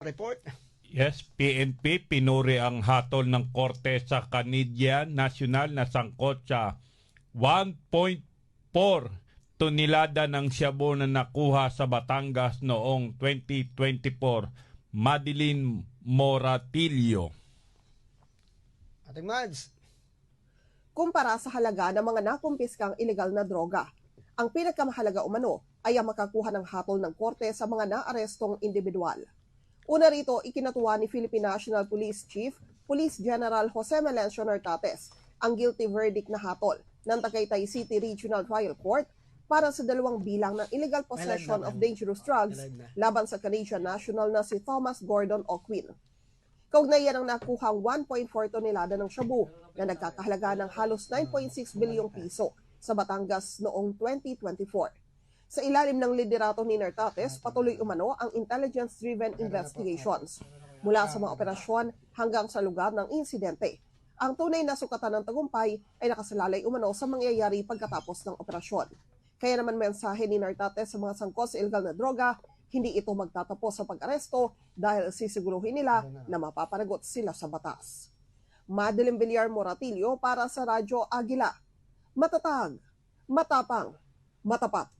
Report. Yes, PNP pinuri ang hatol ng korte sa Canadian National na sangkot sa 1.4 tonelada ng shabu na nakuha sa Batangas noong 2024. Madeline Moratillo. Ating Mads. Kumpara sa halaga ng mga nakumpiskang ilegal na droga, ang pinakamahalaga umano ay ang makakuha ng hatol ng korte sa mga naarestong individual. Una rito, ikinatuwa ni Philippine National Police Chief, Police General Jose Melencio Nartates, ang guilty verdict na hatol ng Tagaytay City Regional Trial Court para sa 2 bilang ng illegal possession of dangerous drugs laban sa Canadian national na si Thomas Gordon Ocwin. Kaugnayan ang nakuhang 1.4 tonelada ng shabu na nagkakahalaga ng halos 9.6 bilyong piso sa Batangas noong 2024. Sa ilalim ng liderato ni Nartates, patuloy umano ang intelligence-driven investigations mula sa mga operasyon hanggang sa lugar ng insidente. Ang tunay na sukatan ng tagumpay ay nakasalalay umano sa mangyayari pagkatapos ng operasyon. Kaya naman mensahe ni Nartates sa mga sangkot sa illegal na droga, hindi ito magtatapos sa pag-aresto dahil sisiguruhin nila na mapapanagot sila sa batas. Madeline Villar Moratillo para sa Radyo Agila. Matatag, matapang, matapat.